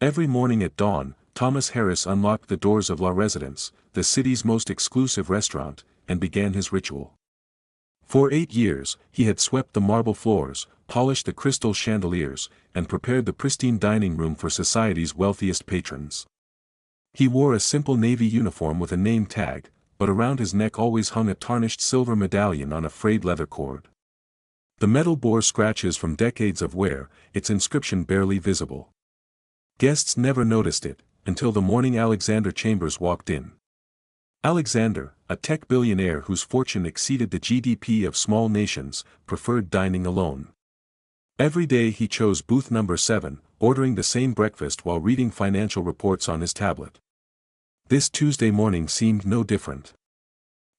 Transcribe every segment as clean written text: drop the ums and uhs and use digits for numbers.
Every morning at dawn, Thomas Harris unlocked the doors of La Residence, the city's most exclusive restaurant, and began his ritual. For 8 years, he had swept the marble floors, polished the crystal chandeliers, and prepared the pristine dining room for society's wealthiest patrons. He wore a simple navy uniform with a name tag, but around his neck always hung a tarnished silver medallion on a frayed leather cord. The metal bore scratches from decades of wear, its inscription barely visible. Guests never noticed it, until the morning Alexander Chambers walked in. Alexander, a tech billionaire whose fortune exceeded the GDP of small nations, preferred dining alone. Every day he chose booth number 7, ordering the same breakfast while reading financial reports on his tablet. This Tuesday morning seemed no different.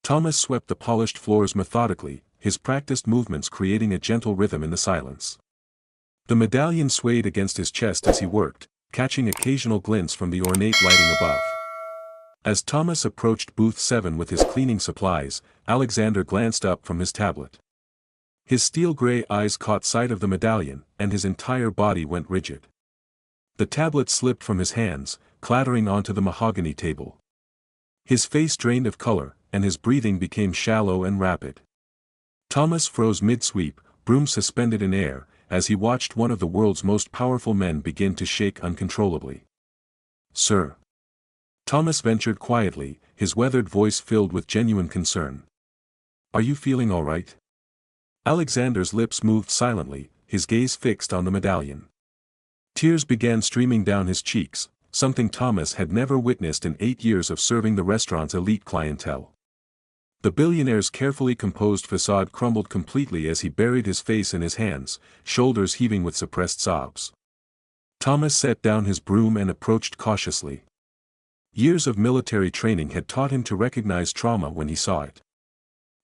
Thomas swept the polished floors methodically, his practiced movements creating a gentle rhythm in the silence. The medallion swayed against his chest as he worked, catching occasional glints from the ornate lighting above. As Thomas approached booth 7 with his cleaning supplies, Alexander glanced up from his tablet. His steel-gray eyes caught sight of the medallion, and his entire body went rigid. The tablet slipped from his hands, clattering onto the mahogany table. His face drained of color, and his breathing became shallow and rapid. Thomas froze mid-sweep, broom suspended in air, as he watched one of the world's most powerful men begin to shake uncontrollably. "Sir." Thomas ventured quietly, his weathered voice filled with genuine concern. "Are you feeling all right?" Alexander's lips moved silently, his gaze fixed on the medallion. Tears began streaming down his cheeks, something Thomas had never witnessed in 8 years of serving the restaurant's elite clientele. The billionaire's carefully composed facade crumbled completely as he buried his face in his hands, shoulders heaving with suppressed sobs. Thomas set down his broom and approached cautiously. Years of military training had taught him to recognize trauma when he saw it.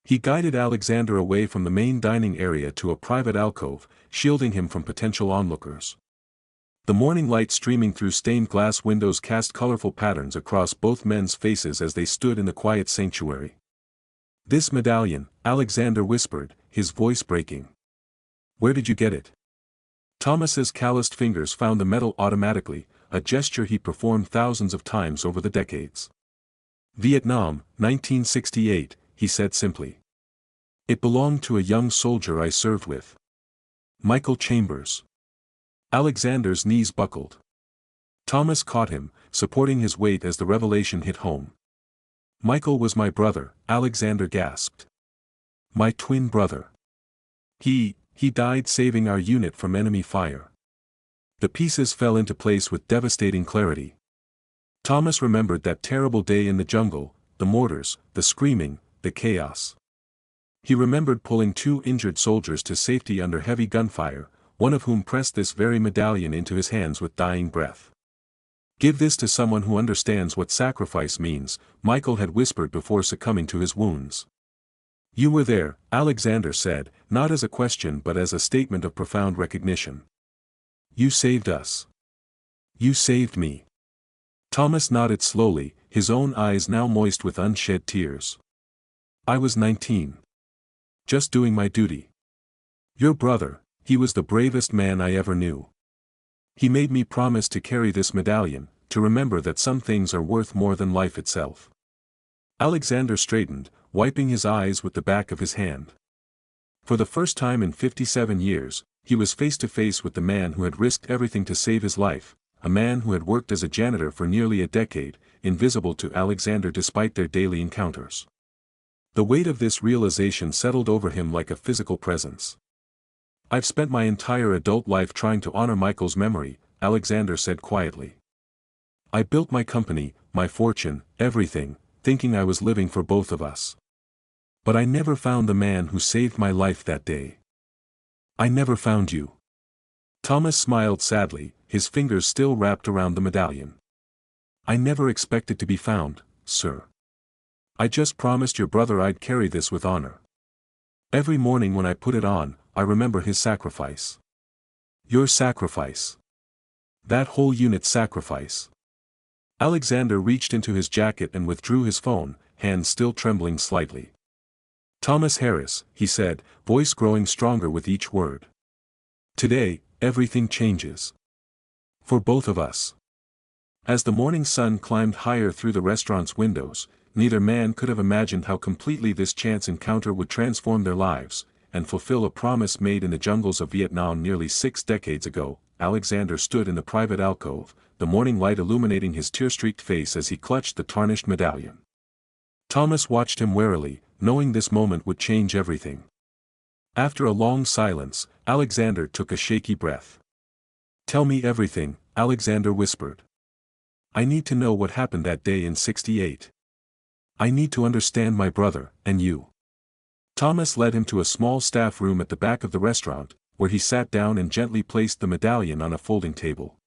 He guided Alexander away from the main dining area to a private alcove, shielding him from potential onlookers. The morning light streaming through stained glass windows cast colorful patterns across both men's faces as they stood in the quiet sanctuary. "This medallion," Alexander whispered, his voice breaking. "Where did you get it?" Thomas's calloused fingers found the metal automatically, a gesture he performed thousands of times over the decades. "Vietnam, 1968, he said simply. "It belonged to a young soldier I served with. Michael Chambers." Alexander's knees buckled. Thomas caught him, supporting his weight as the revelation hit home. "Michael was my brother," Alexander gasped. "My twin brother. He died saving our unit from enemy fire." The pieces fell into place with devastating clarity. Thomas remembered that terrible day in the jungle, the mortars, the screaming, the chaos. He remembered pulling 2 injured soldiers to safety under heavy gunfire, one of whom pressed this very medallion into his hands with dying breath. "Give this to someone who understands what sacrifice means," Michael had whispered before succumbing to his wounds. "You were there," Alexander said, not as a question but as a statement of profound recognition. "You saved us. You saved me." Thomas nodded slowly, his own eyes now moist with unshed tears. "I was 19. Just doing my duty. Your brother, he was the bravest man I ever knew. He made me promise to carry this medallion, to remember that some things are worth more than life itself." Alexander straightened, wiping his eyes with the back of his hand. For the first time in 57 years, he was face to face with the man who had risked everything to save his life, a man who had worked as a janitor for nearly a decade, invisible to Alexander despite their daily encounters. The weight of this realization settled over him like a physical presence. "I've spent my entire adult life trying to honor Michael's memory," Alexander said quietly. "I built my company, my fortune, everything, thinking I was living for both of us. But I never found the man who saved my life that day. I never found you." Thomas smiled sadly, his fingers still wrapped around the medallion. "I never expected to be found, sir. I just promised your brother I'd carry this with honor. Every morning when I put it on, I remember his sacrifice. Your sacrifice. That whole unit's sacrifice." Alexander reached into his jacket and withdrew his phone, hands still trembling slightly. "Thomas Harris," he said, voice growing stronger with each word. "Today, everything changes. For both of us. As the morning sun climbed higher through the restaurant's windows, neither man could have imagined how completely this chance encounter would transform their lives, and fulfill a promise made in the jungles of Vietnam nearly 6 decades ago. Alexander stood in the private alcove, the morning light illuminating his tear-streaked face as he clutched the tarnished medallion. Thomas watched him warily, knowing this moment would change everything. After a long silence, Alexander took a shaky breath. "Tell me everything," Alexander whispered. "I need to know what happened that day in '68. I need to understand my brother, and you." Thomas led him to a small staff room at the back of the restaurant, where he sat down and gently placed the medallion on a folding table.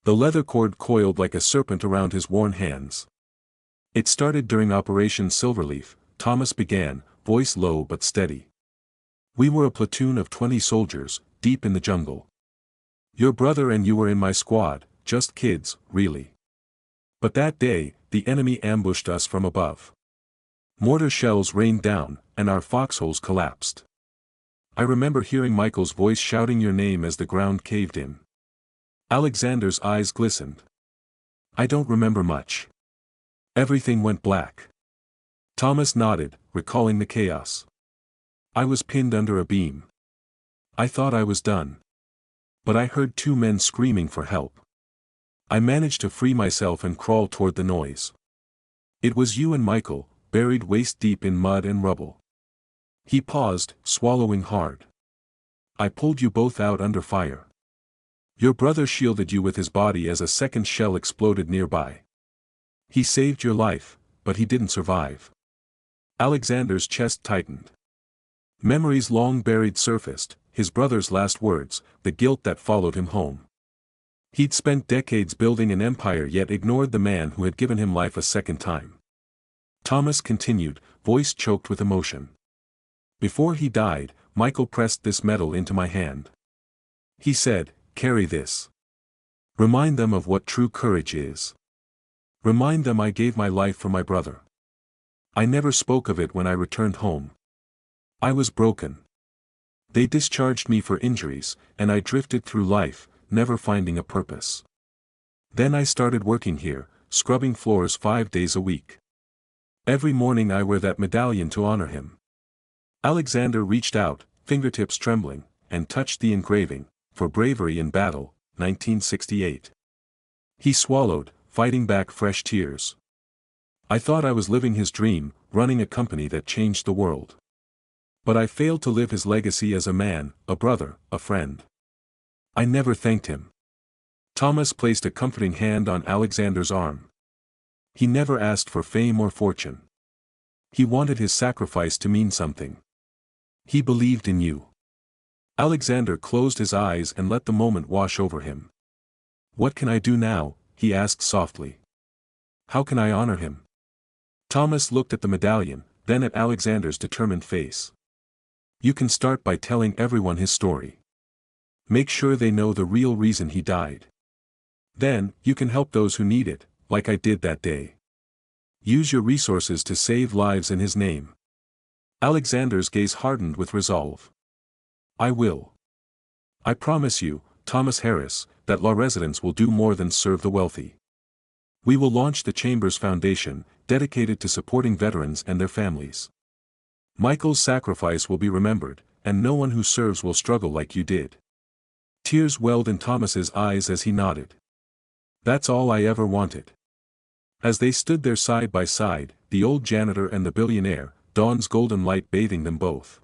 The leather cord coiled like a serpent around his worn hands. "It started during Operation Silverleaf," Thomas began, voice low but steady. "We were a platoon of 20 soldiers, deep in the jungle. Your brother and you were in my squad, just kids, really. But that day, the enemy ambushed us from above. Mortar shells rained down, and our foxholes collapsed. I remember hearing Michael's voice shouting your name as the ground caved in." Alexander's eyes glistened. "I don't remember much. Everything went black." Thomas nodded, recalling the chaos. "I was pinned under a beam. I thought I was done. But I heard 2 men screaming for help. I managed to free myself and crawl toward the noise. It was you and Michael, buried waist-deep in mud and rubble." He paused, swallowing hard. "I pulled you both out under fire. Your brother shielded you with his body as a second shell exploded nearby. He saved your life, but he didn't survive." Alexander's chest tightened. Memories long buried surfaced, his brother's last words, the guilt that followed him home. He'd spent decades building an empire yet ignored the man who had given him life a second time. Thomas continued, voice choked with emotion. "Before he died, Michael pressed this medal into my hand. He said, 'Carry this. Remind them of what true courage is. Remind them I gave my life for my brother.' I never spoke of it when I returned home. I was broken. They discharged me for injuries, and I drifted through life, never finding a purpose. Then I started working here, scrubbing floors 5 days a week. Every morning I wear that medallion to honor him." Alexander reached out, fingertips trembling, and touched the engraving, "For bravery in battle, 1968. He swallowed, fighting back fresh tears. "I thought I was living his dream, running a company that changed the world. But I failed to live his legacy as a man, a brother, a friend. I never thanked him." Thomas placed a comforting hand on Alexander's arm. "He never asked for fame or fortune. He wanted his sacrifice to mean something. He believed in you." Alexander closed his eyes and let the moment wash over him. "What can I do now?" he asked softly. "How can I honor him?" Thomas looked at the medallion, then at Alexander's determined face. "You can start by telling everyone his story. Make sure they know the real reason he died. Then, you can help those who need it, like I did that day. Use your resources to save lives in his name." Alexander's gaze hardened with resolve. "I will. I promise you, Thomas Harris, that La Residence will do more than serve the wealthy. We will launch the Chamber's Foundation, dedicated to supporting veterans and their families. Michael's sacrifice will be remembered, and no one who serves will struggle like you did." Tears welled in Thomas's eyes as he nodded. "That's all I ever wanted." As they stood there side by side, the old janitor and the billionaire, dawn's golden light bathing them both.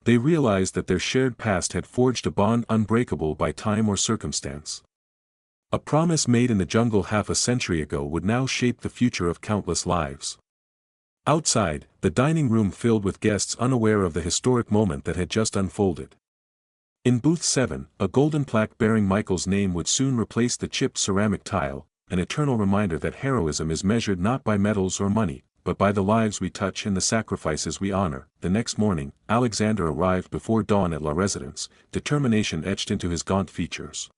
They realized that their shared past had forged a bond unbreakable by time or circumstance. A promise made in the jungle half a century ago would now shape the future of countless lives. Outside, the dining room filled with guests unaware of the historic moment that had just unfolded. In booth 7, a golden plaque bearing Michael's name would soon replace the chipped ceramic tile, an eternal reminder that heroism is measured not by medals or money, but by the lives we touch and the sacrifices we honor. The next morning, Alexander arrived before dawn at La Residence, determination etched into his gaunt features.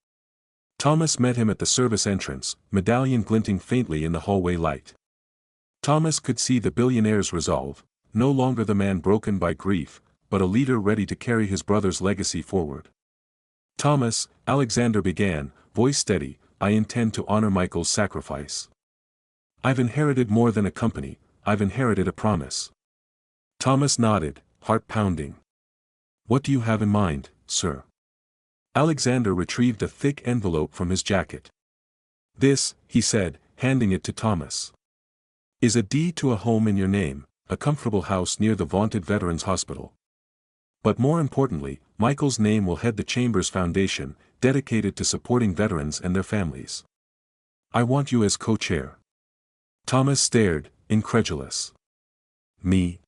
Thomas met him at the service entrance, medallion glinting faintly in the hallway light. Thomas could see the billionaire's resolve, no longer the man broken by grief, but a leader ready to carry his brother's legacy forward. "Thomas," Alexander began, voice steady, I intend to honor Michael's sacrifice. I've inherited more than a company, I've inherited a promise. Thomas nodded, heart pounding. What do you have in mind, sir? Alexander retrieved a thick envelope from his jacket. This, he said, handing it to Thomas, is a deed to a home in your name, a comfortable house near the vaunted Veterans Hospital. But more importantly, Michael's name will head the Chambers Foundation, dedicated to supporting veterans and their families. I want you as co-chair. Thomas stared, incredulous. Me?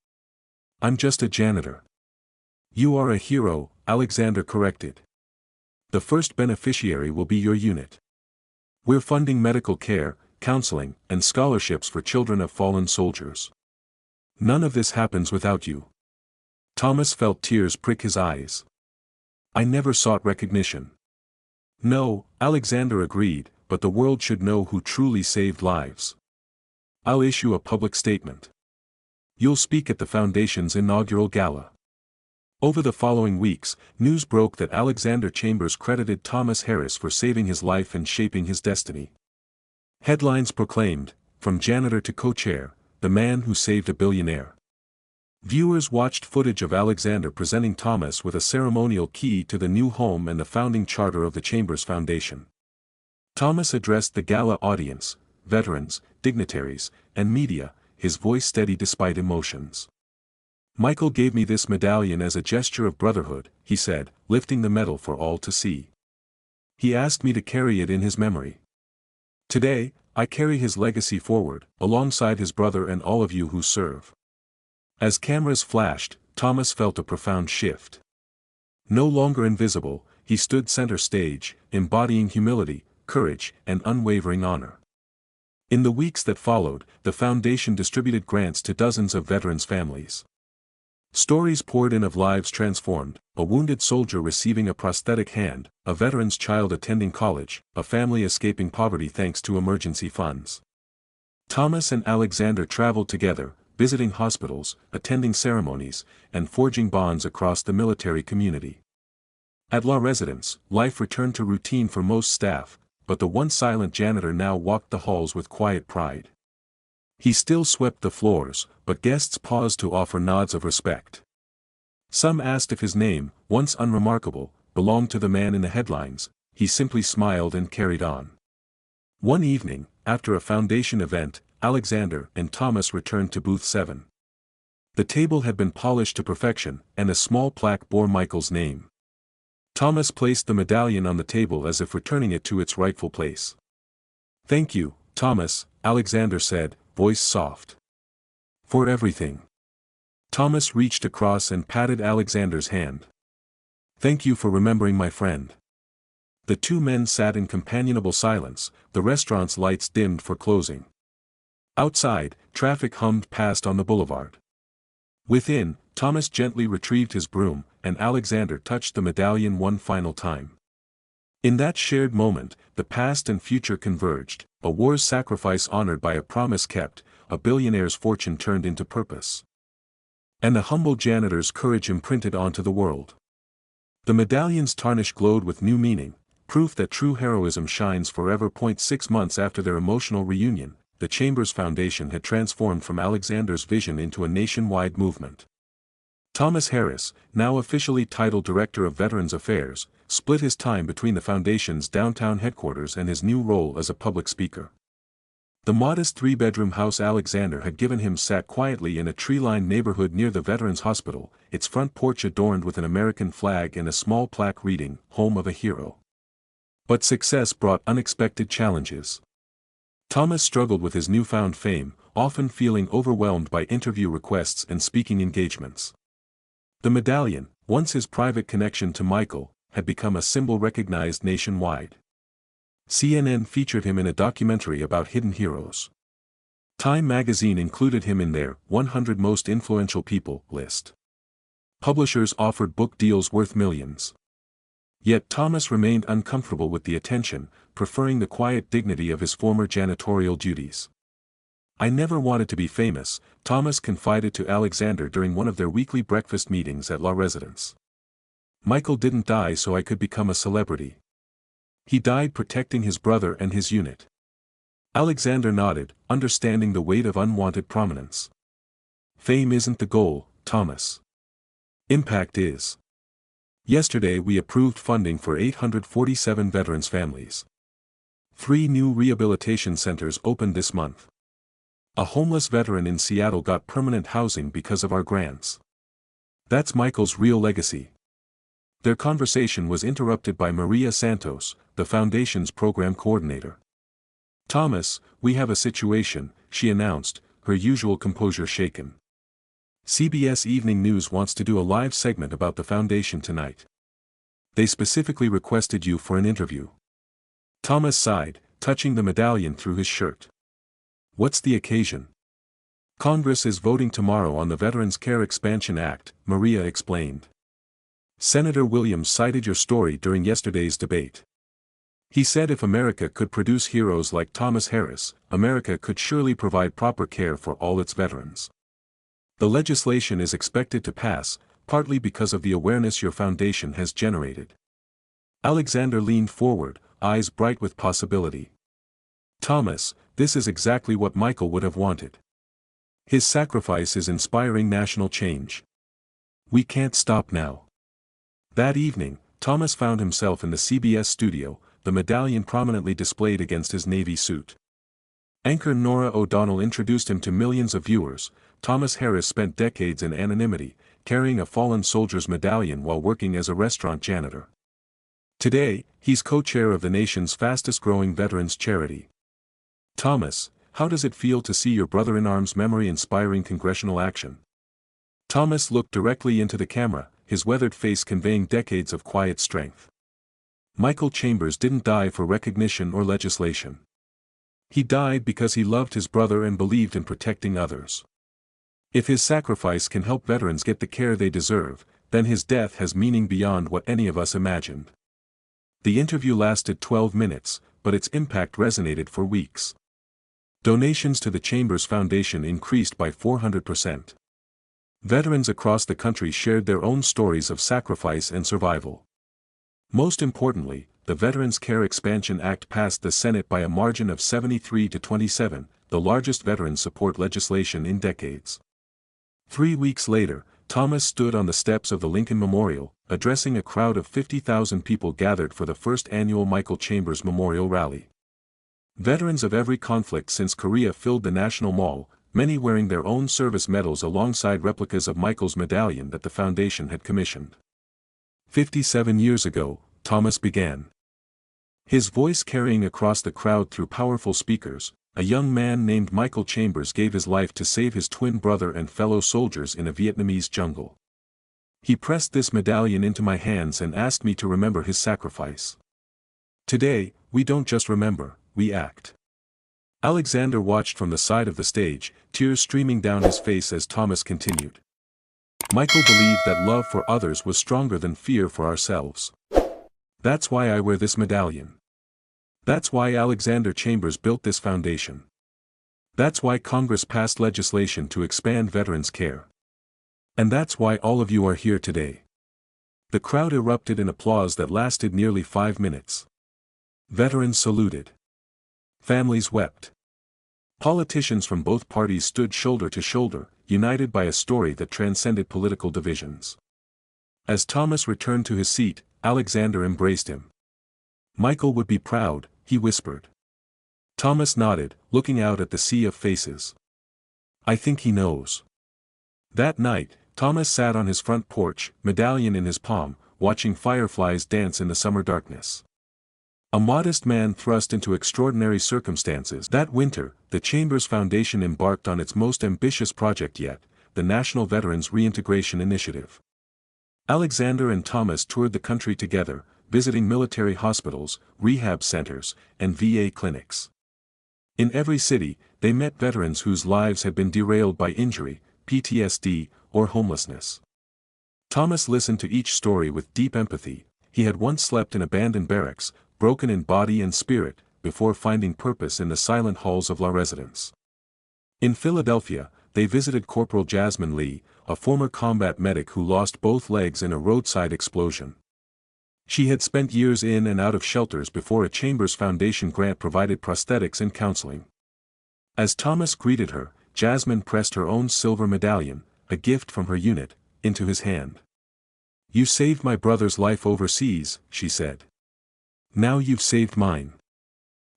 I'm just a janitor. You are a hero, Alexander corrected. The first beneficiary will be your unit. We're funding medical care, counseling, and scholarships for children of fallen soldiers. None of this happens without you. Thomas felt tears prick his eyes. I never sought recognition. No, Alexander agreed, but the world should know who truly saved lives. I'll issue a public statement. You'll speak at the Foundation's inaugural gala. Over the following weeks, news broke that Alexander Chambers credited Thomas Harris for saving his life and shaping his destiny. Headlines proclaimed, from janitor to co-chair, the man who saved a billionaire. Viewers watched footage of Alexander presenting Thomas with a ceremonial key to the new home and the founding charter of the Chambers Foundation. Thomas addressed the gala audience, veterans, dignitaries, and media, his voice steady despite emotions. Michael gave me this medallion as a gesture of brotherhood, he said, lifting the medal for all to see. He asked me to carry it in his memory. Today, I carry his legacy forward, alongside his brother and all of you who serve. As cameras flashed, Thomas felt a profound shift. No longer invisible, he stood center stage, embodying humility, courage, and unwavering honor. In the weeks that followed, the foundation distributed grants to dozens of veterans' families. Stories poured in of lives transformed, a wounded soldier receiving a prosthetic hand, a veteran's child attending college, a family escaping poverty thanks to emergency funds. Thomas and Alexander traveled together, visiting hospitals, attending ceremonies, and forging bonds across the military community. At La Residence, life returned to routine for most staff, but the once silent janitor now walked the halls with quiet pride. He still swept the floors, but guests paused to offer nods of respect. Some asked if his name, once unremarkable, belonged to the man in the headlines. He simply smiled and carried on. One evening, after a foundation event, Alexander and Thomas returned to booth 7. The table had been polished to perfection, and a small plaque bore Michael's name. Thomas placed the medallion on the table as if returning it to its rightful place. Thank you, Thomas, Alexander said, voice soft. For everything. Thomas reached across and patted Alexander's hand. Thank you for remembering my friend. The two men sat in companionable silence, the restaurant's lights dimmed for closing. Outside, traffic hummed past on the boulevard. Within, Thomas gently retrieved his broom, and Alexander touched the medallion one final time. In that shared moment, the past and future converged, a war's sacrifice honored by a promise kept, a billionaire's fortune turned into purpose. And a humble janitor's courage imprinted onto the world. The medallion's tarnish glowed with new meaning, proof that true heroism shines forever. 6 months after their emotional reunion, the Chambers Foundation had transformed from Alexander's vision into a nationwide movement. Thomas Harris, now officially titled Director of Veterans Affairs, split his time between the Foundation's downtown headquarters and his new role as a public speaker. The modest 3-bedroom house Alexander had given him sat quietly in a tree-lined neighborhood near the Veterans Hospital, its front porch adorned with an American flag and a small plaque reading, "Home of a Hero." But success brought unexpected challenges. Thomas struggled with his newfound fame, often feeling overwhelmed by interview requests and speaking engagements. The medallion, once his private connection to Michael, had become a symbol recognized nationwide. CNN featured him in a documentary about hidden heroes. Time magazine included him in their 100 Most Influential People list. Publishers offered book deals worth millions. Yet Thomas remained uncomfortable with the attention, preferring the quiet dignity of his former janitorial duties. I never wanted to be famous, Thomas confided to Alexander during one of their weekly breakfast meetings at La Residence. Michael didn't die so I could become a celebrity. He died protecting his brother and his unit. Alexander nodded, understanding the weight of unwanted prominence. Fame isn't the goal, Thomas. Impact is. Yesterday we approved funding for 847 veterans' families. 3 new rehabilitation centers opened this month. A homeless veteran in Seattle got permanent housing because of our grants. That's Michael's real legacy. Their conversation was interrupted by Maria Santos, the foundation's program coordinator. Thomas, we have a situation, she announced, her usual composure shaken. CBS Evening News wants to do a live segment about the foundation tonight. They specifically requested you for an interview. Thomas sighed, touching the medallion through his shirt. What's the occasion? Congress is voting tomorrow on the Veterans Care Expansion Act, Maria explained. Senator Williams cited your story during yesterday's debate. He said if America could produce heroes like Thomas Harris, America could surely provide proper care for all its veterans. The legislation is expected to pass, partly because of the awareness your foundation has generated. Alexander leaned forward, eyes bright with possibility. Thomas, this is exactly what Michael would have wanted. His sacrifice is inspiring national change. We can't stop now. That evening, Thomas found himself in the CBS studio, the medallion prominently displayed against his navy suit. Anchor Norah O'Donnell introduced him to millions of viewers. Thomas Harris spent decades in anonymity, carrying a fallen soldier's medallion while working as a restaurant janitor. Today, he's co-chair of the nation's fastest-growing veterans charity. Thomas, how does it feel to see your brother-in-arms memory inspiring congressional action? Thomas looked directly into the camera, his weathered face conveying decades of quiet strength. Michael Chambers didn't die for recognition or legislation. He died because he loved his brother and believed in protecting others. If his sacrifice can help veterans get the care they deserve, then his death has meaning beyond what any of us imagined. The interview lasted 12 minutes, but its impact resonated for weeks. Donations to the Chambers Foundation increased by 400%. Veterans across the country shared their own stories of sacrifice and survival. Most importantly, the Veterans Care Expansion Act passed the Senate by a margin of 73 to 27, the largest veteran support legislation in decades. 3 weeks later, Thomas stood on the steps of the Lincoln Memorial, addressing a crowd of 50,000 people gathered for the first annual Michael Chambers Memorial Rally. Veterans of every conflict since Korea filled the National Mall, many wearing their own service medals alongside replicas of Michael's medallion that the foundation had commissioned. 57 years ago, Thomas began. His voice carrying across the crowd through powerful speakers, a young man named Michael Chambers gave his life to save his twin brother and fellow soldiers in a Vietnamese jungle. He pressed this medallion into my hands and asked me to remember his sacrifice. Today, we don't just remember, we act. Alexander watched from the side of the stage, tears streaming down his face as Thomas continued. Michael believed that love for others was stronger than fear for ourselves. That's why I wear this medallion. That's why Alexander Chambers built this foundation. That's why Congress passed legislation to expand veterans' care. And that's why all of you are here today. The crowd erupted in applause that lasted nearly 5 minutes. Veterans saluted. Families wept. Politicians from both parties stood shoulder to shoulder, united by a story that transcended political divisions. As Thomas returned to his seat, Alexander embraced him. Michael would be proud, he whispered. Thomas nodded, looking out at the sea of faces. I think he knows. That night, Thomas sat on his front porch, medallion in his palm, watching fireflies dance in the summer darkness. A modest man thrust into extraordinary circumstances. That winter, the Chambers Foundation embarked on its most ambitious project yet, the National Veterans Reintegration Initiative. Alexander and Thomas toured the country together, visiting military hospitals, rehab centers, and VA clinics. In every city, they met veterans whose lives had been derailed by injury, PTSD, or homelessness. Thomas listened to each story with deep empathy. He had once slept in abandoned barracks, broken in body and spirit, before finding purpose in the silent halls of La Residence. In Philadelphia, they visited Corporal Jasmine Lee, a former combat medic who lost both legs in a roadside explosion. She had spent years in and out of shelters before a Chambers Foundation grant provided prosthetics and counseling. As Thomas greeted her, Jasmine pressed her own silver medallion, a gift from her unit, into his hand. "You saved my brother's life overseas," she said. "Now you've saved mine."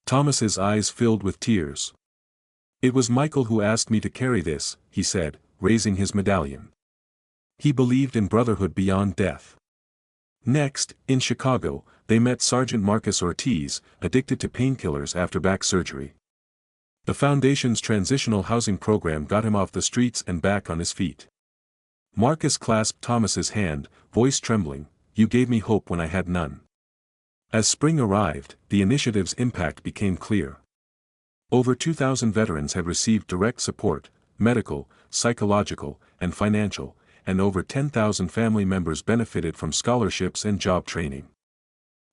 Thomas's eyes filled with tears. "It was Michael who asked me to carry this," he said, raising his medallion. He believed in brotherhood beyond death. Next, in Chicago, they met Sergeant Marcus Ortiz, addicted to painkillers after back surgery. The Foundation's transitional housing program got him off the streets and back on his feet. Marcus clasped Thomas's hand, voice trembling, "You gave me hope when I had none." As spring arrived, the initiative's impact became clear. Over 2,000 veterans had received direct support, medical, psychological, and financial, and over 10,000 family members benefited from scholarships and job training.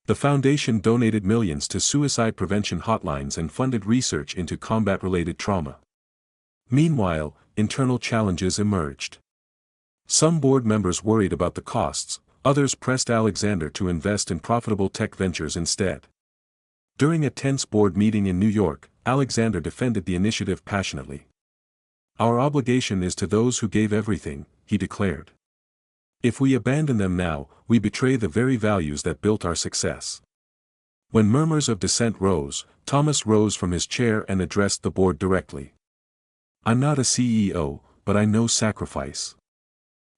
The foundation donated millions to suicide prevention hotlines and funded research into combat-related trauma. Meanwhile, internal challenges emerged. Some board members worried about the costs, others pressed Alexander to invest in profitable tech ventures instead. During a tense board meeting in New York, Alexander defended the initiative passionately. "Our obligation is to those who gave everything," he declared. "If we abandon them now, we betray the very values that built our success." When murmurs of dissent rose, Thomas rose from his chair and addressed the board directly. "I'm not a CEO, but I know sacrifice.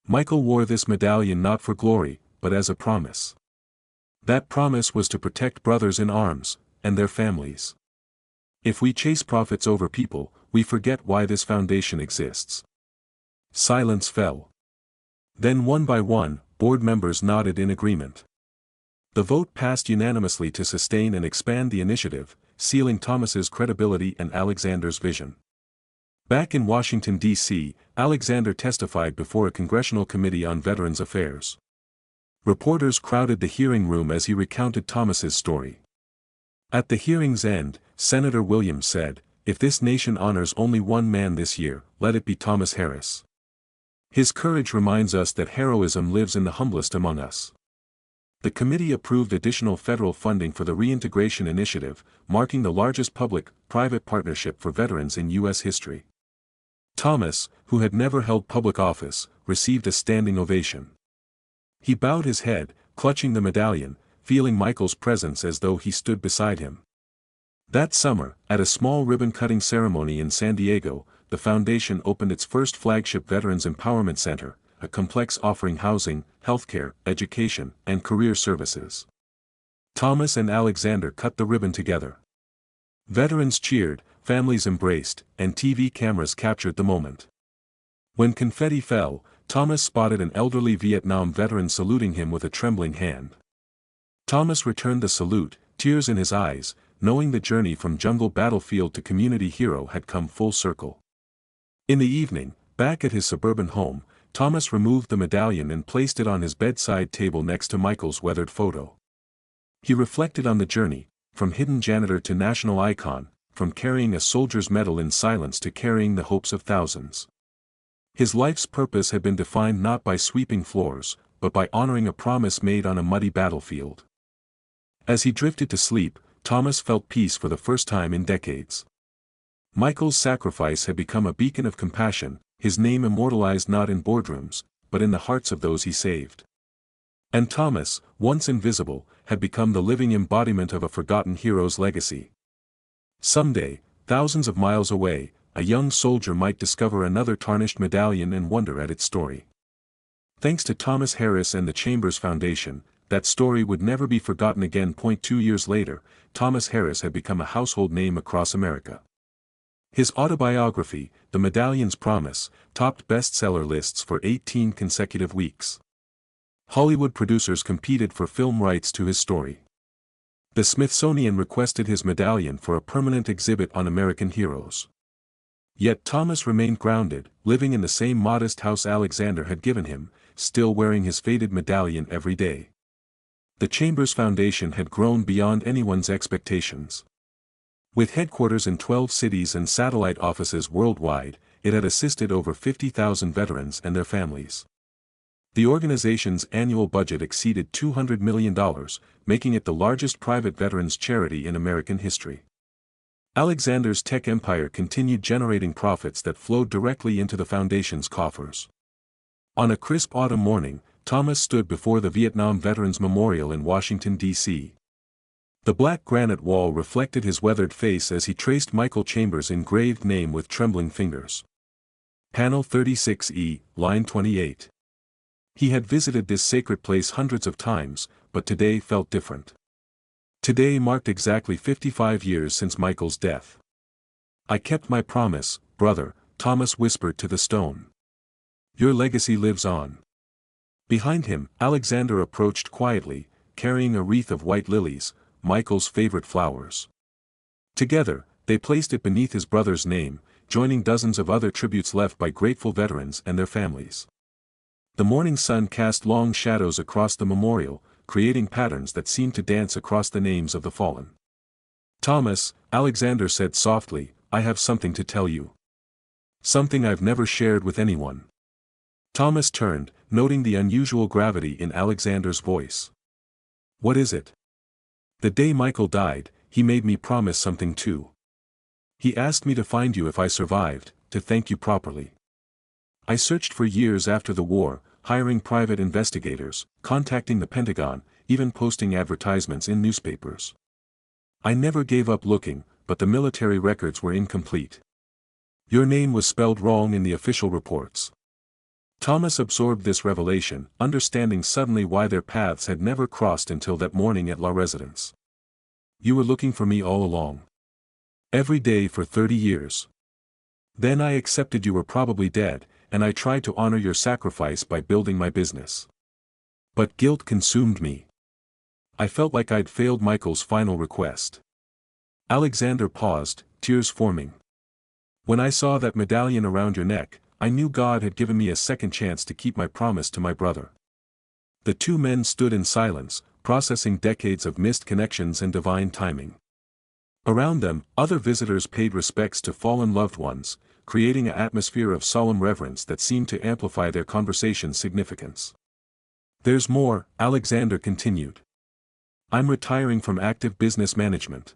Michael wore this medallion not for glory, but as a promise. That promise was to protect brothers in arms, and their families. If we chase profits over people, we forget why this foundation exists." Silence fell. Then one by one, board members nodded in agreement. The vote passed unanimously to sustain and expand the initiative, sealing Thomas's credibility and Alexander's vision. Back in Washington, D.C., Alexander testified before a congressional committee on Veterans Affairs. Reporters crowded the hearing room as he recounted Thomas's story. At the hearing's end, Senator Williams said, "If this nation honors only one man this year, let it be Thomas Harris. His courage reminds us that heroism lives in the humblest among us." The committee approved additional federal funding for the Reintegration Initiative, marking the largest public-private partnership for veterans in U.S. history. Thomas, who had never held public office, received a standing ovation. He bowed his head, clutching the medallion, feeling Michael's presence as though he stood beside him. That summer, at a small ribbon-cutting ceremony in San Diego, the foundation opened its first flagship Veterans Empowerment Center, a complex offering housing, healthcare, education, and career services. Thomas and Alexander cut the ribbon together. Veterans cheered, families embraced, and TV cameras captured the moment. When confetti fell, Thomas spotted an elderly Vietnam veteran saluting him with a trembling hand. Thomas returned the salute, tears in his eyes, knowing the journey from jungle battlefield to community hero had come full circle. In the evening, back at his suburban home, Thomas removed the medallion and placed it on his bedside table next to Michael's weathered photo. He reflected on the journey, from hidden janitor to national icon, from carrying a soldier's medal in silence to carrying the hopes of thousands. His life's purpose had been defined not by sweeping floors, but by honoring a promise made on a muddy battlefield. As he drifted to sleep, Thomas felt peace for the first time in decades. Michael's sacrifice had become a beacon of compassion, his name immortalized not in boardrooms, but in the hearts of those he saved. And Thomas, once invisible, had become the living embodiment of a forgotten hero's legacy. Someday, thousands of miles away, a young soldier might discover another tarnished medallion and wonder at its story. Thanks to Thomas Harris and the Chambers Foundation, that story would never be forgotten again. 2 years later, Thomas Harris had become a household name across America. His autobiography, The Medallion's Promise, topped bestseller lists for 18 consecutive weeks. Hollywood producers competed for film rights to his story. The Smithsonian requested his medallion for a permanent exhibit on American heroes. Yet Thomas remained grounded, living in the same modest house Alexander had given him, still wearing his faded medallion every day. The Chambers Foundation had grown beyond anyone's expectations. With headquarters in 12 cities and satellite offices worldwide, it had assisted over 50,000 veterans and their families. The organization's annual budget exceeded $200 million, making it the largest private veterans charity in American history. Alexander's tech empire continued generating profits that flowed directly into the foundation's coffers. On a crisp autumn morning, Thomas stood before the Vietnam Veterans Memorial in Washington, D.C. The black granite wall reflected his weathered face as he traced Michael Chambers' engraved name with trembling fingers. Panel 36E, line 28. He had visited this sacred place hundreds of times, but today felt different. Today marked exactly 55 years since Michael's death. "I kept my promise, brother," Thomas whispered to the stone. "Your legacy lives on." Behind him, Alexander approached quietly, carrying a wreath of white lilies, Michael's favorite flowers. Together, they placed it beneath his brother's name, joining dozens of other tributes left by grateful veterans and their families. The morning sun cast long shadows across the memorial, creating patterns that seemed to dance across the names of the fallen. "Thomas," Alexander said softly, "I have something to tell you. Something I've never shared with anyone." Thomas turned, noting the unusual gravity in Alexander's voice. "What is it?" "The day Michael died, he made me promise something too. He asked me to find you if I survived, to thank you properly. I searched for years after the war, hiring private investigators, contacting the Pentagon, even posting advertisements in newspapers. I never gave up looking, but the military records were incomplete. Your name was spelled wrong in the official reports." Thomas absorbed this revelation, understanding suddenly why their paths had never crossed until that morning at La Residence. "You were looking for me all along. Every day for 30 years. Then I accepted you were probably dead, and I tried to honor your sacrifice by building my business. But guilt consumed me. I felt like I'd failed Michael's final request." Alexander paused, tears forming. "When I saw that medallion around your neck, I knew God had given me a second chance to keep my promise to my brother." The two men stood in silence, processing decades of missed connections and divine timing. Around them, other visitors paid respects to fallen loved ones, creating an atmosphere of solemn reverence that seemed to amplify their conversation's significance. "There's more," Alexander continued. "I'm retiring from active business management.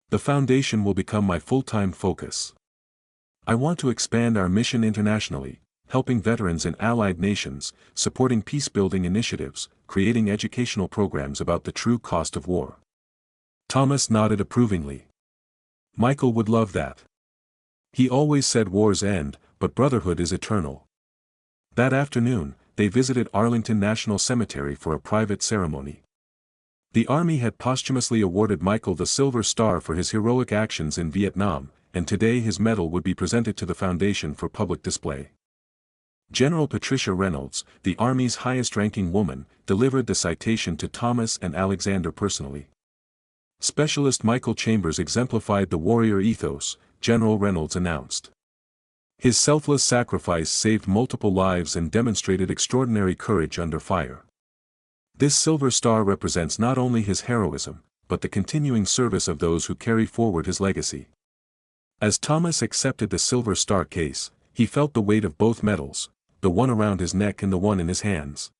The foundation will become my full-time focus. I want to expand our mission internationally, helping veterans in allied nations, supporting peace-building initiatives, creating educational programs about the true cost of war." Thomas nodded approvingly. "Michael would love that. He always said wars end, but brotherhood is eternal." That afternoon, they visited Arlington National Cemetery for a private ceremony. The Army had posthumously awarded Michael the Silver Star for his heroic actions in Vietnam, and today his medal would be presented to the foundation for public display. General Patricia Reynolds, the Army's highest-ranking woman, delivered the citation to Thomas and Alexander personally. Specialist Michael Chambers exemplified the warrior ethos, General Reynolds announced. His selfless sacrifice saved multiple lives and demonstrated extraordinary courage under fire. This Silver Star represents not only his heroism, but the continuing service of those who carry forward his legacy. As Thomas accepted the Silver Star case, he felt the weight of both medals, the one around his neck and the one in his hands.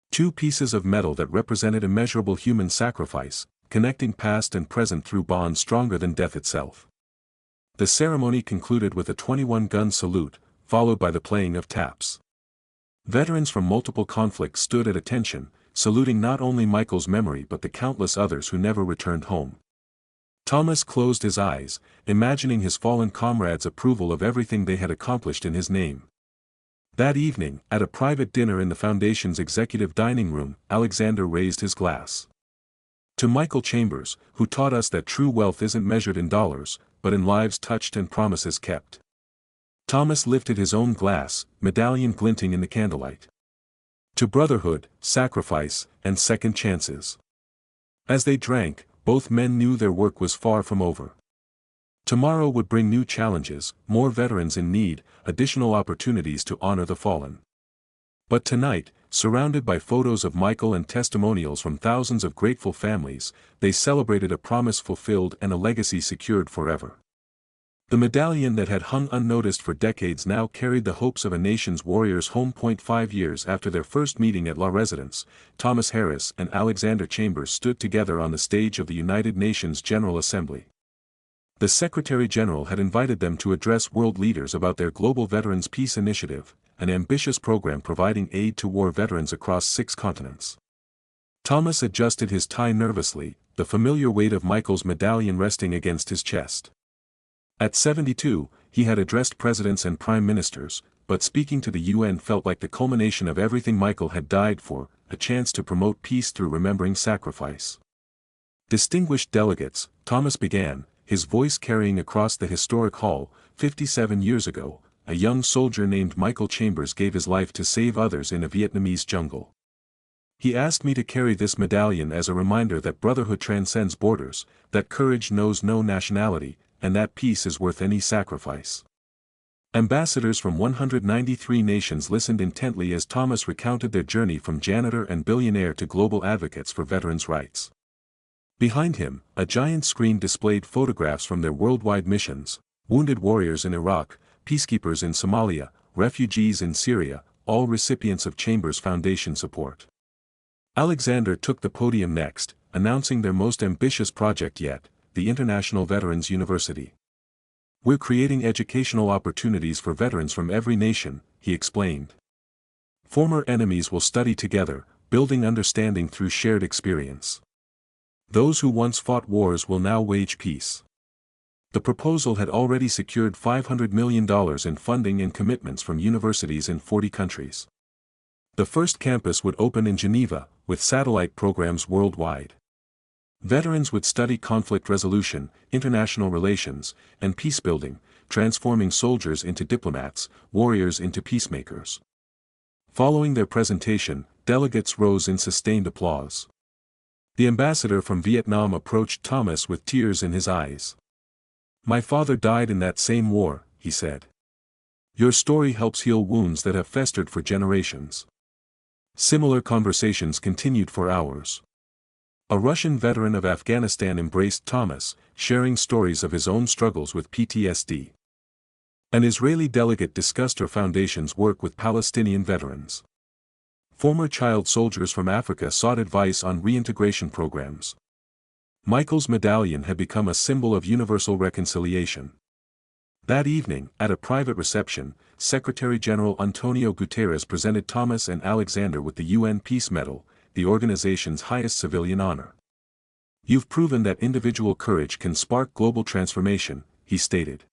Two pieces of metal that represented immeasurable human sacrifice, connecting past and present through bonds stronger than death itself. The ceremony concluded with a 21-gun salute, followed by the playing of taps. Veterans from multiple conflicts stood at attention, saluting not only Michael's memory but the countless others who never returned home. Thomas closed his eyes, imagining his fallen comrades' approval of everything they had accomplished in his name. That evening, at a private dinner in the Foundation's executive dining room, Alexander raised his glass. "To Michael Chambers, who taught us that true wealth isn't measured in dollars, but in lives touched and promises kept." Thomas lifted his own glass, medallion glinting in the candlelight. "To brotherhood, sacrifice, and second chances." As they drank, both men knew their work was far from over. Tomorrow would bring new challenges, more veterans in need, additional opportunities to honor the fallen. But tonight, surrounded by photos of Michael and testimonials from thousands of grateful families, they celebrated a promise fulfilled and a legacy secured forever. The medallion that had hung unnoticed for decades now carried the hopes of a nation's warriors home. 5 years after their first meeting at La Residence, Thomas Harris and Alexander Chambers stood together on the stage of the United Nations General Assembly. The Secretary-General had invited them to address world leaders about their Global Veterans Peace Initiative, an ambitious program providing aid to war veterans across 6 continents. Thomas adjusted his tie nervously, the familiar weight of Michael's medallion resting against his chest. At 72, he had addressed presidents and prime ministers, but speaking to the UN felt like the culmination of everything Michael had died for, a chance to promote peace through remembering sacrifice. Distinguished delegates, Thomas began, his voice carrying across the historic hall. 57 years ago, a young soldier named Michael Chambers gave his life to save others in a Vietnamese jungle. He asked me to carry this medallion as a reminder that brotherhood transcends borders, that courage knows no nationality, and that peace is worth any sacrifice. Ambassadors from 193 nations listened intently as Thomas recounted their journey from janitor and billionaire to global advocates for veterans' rights. Behind him, a giant screen displayed photographs from their worldwide missions: wounded warriors in Iraq, peacekeepers in Somalia, refugees in Syria, all recipients of Chambers Foundation support. Alexander took the podium next, announcing their most ambitious project yet, the International Veterans University. "We're creating educational opportunities for veterans from every nation," he explained. "Former enemies will study together, building understanding through shared experience. Those who once fought wars will now wage peace." The proposal had already secured $500 million in funding and commitments from universities in 40 countries. The first campus would open in Geneva, with satellite programs worldwide. Veterans would study conflict resolution, international relations, and peacebuilding, transforming soldiers into diplomats, warriors into peacemakers. Following their presentation, delegates rose in sustained applause. The ambassador from Vietnam approached Thomas with tears in his eyes. "My father died in that same war," he said. "Your story helps heal wounds that have festered for generations." Similar conversations continued for hours. A Russian veteran of Afghanistan embraced Thomas, sharing stories of his own struggles with PTSD. An Israeli delegate discussed her foundation's work with Palestinian veterans. Former child soldiers from Africa sought advice on reintegration programs. Michael's medallion had become a symbol of universal reconciliation. That evening, at a private reception, Secretary-General Antonio Guterres presented Thomas and Alexander with the UN Peace Medal, the organization's highest civilian honor. "You've proven that individual courage can spark global transformation," he stated.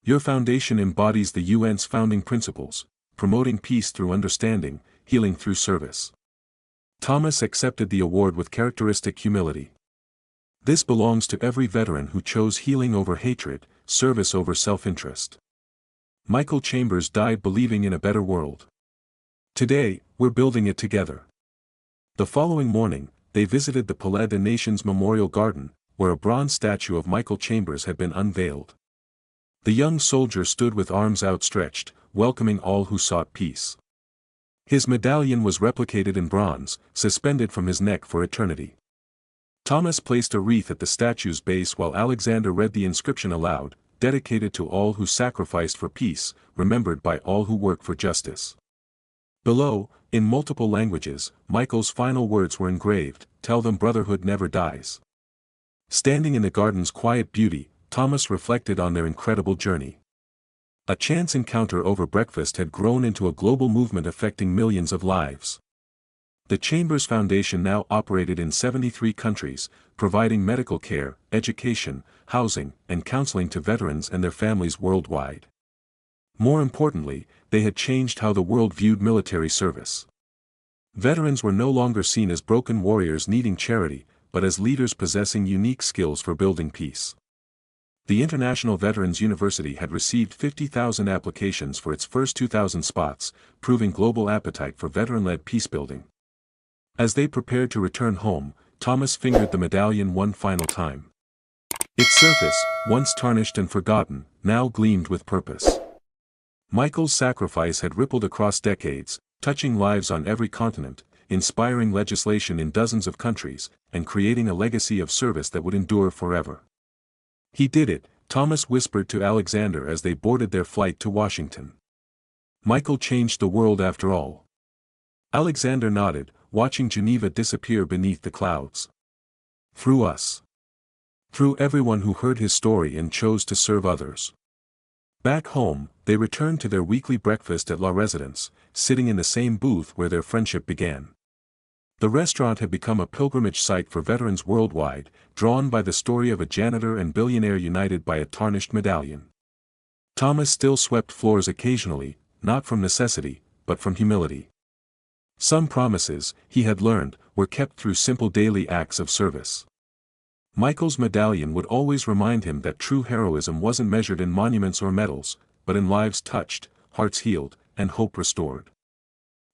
"Your foundation embodies the UN's founding principles, promoting peace through understanding, healing through service." Thomas accepted the award with characteristic humility. "This belongs to every veteran who chose healing over hatred, service over self-interest." Michael Chambers died believing in a better world. Today, we're building it together. The following morning, they visited the Palais des Nations Memorial Garden, where a bronze statue of Michael Chambers had been unveiled. The young soldier stood with arms outstretched, welcoming all who sought peace. His medallion was replicated in bronze, suspended from his neck for eternity. Thomas placed a wreath at the statue's base while Alexander read the inscription aloud, "Dedicated to all who sacrificed for peace, remembered by all who work for justice." Below, in multiple languages, Michael's final words were engraved: "Tell them brotherhood never dies." Standing in the garden's quiet beauty, Thomas reflected on their incredible journey. A chance encounter over breakfast had grown into a global movement affecting millions of lives. The Chambers Foundation now operated in 73 countries, providing medical care, education, housing, and counseling to veterans and their families worldwide. More importantly, they had changed how the world viewed military service. Veterans were no longer seen as broken warriors needing charity, but as leaders possessing unique skills for building peace. The International Veterans University had received 50,000 applications for its first 2,000 spots, proving global appetite for veteran-led peacebuilding. As they prepared to return home, Thomas fingered the medallion one final time. Its surface, once tarnished and forgotten, now gleamed with purpose. Michael's sacrifice had rippled across decades, touching lives on every continent, inspiring legislation in dozens of countries, and creating a legacy of service that would endure forever. He did it, Thomas whispered to Alexander as they boarded their flight to Washington. Michael changed the world after all. Alexander nodded, watching Geneva disappear beneath the clouds. Through us. Through everyone who heard his story and chose to serve others. Back home, they returned to their weekly breakfast at La Residence, sitting in the same booth where their friendship began. The restaurant had become a pilgrimage site for veterans worldwide, drawn by the story of a janitor and billionaire united by a tarnished medallion. Thomas still swept floors occasionally, not from necessity, but from humility. Some promises, he had learned, were kept through simple daily acts of service. Michael's medallion would always remind him that true heroism wasn't measured in monuments or medals, but in lives touched, hearts healed, and hope restored.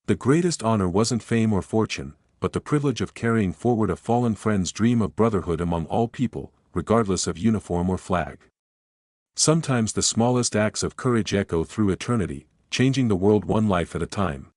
The greatest honor wasn't fame or fortune, but the privilege of carrying forward a fallen friend's dream of brotherhood among all people, regardless of uniform or flag. Sometimes the smallest acts of courage echo through eternity, changing the world one life at a time.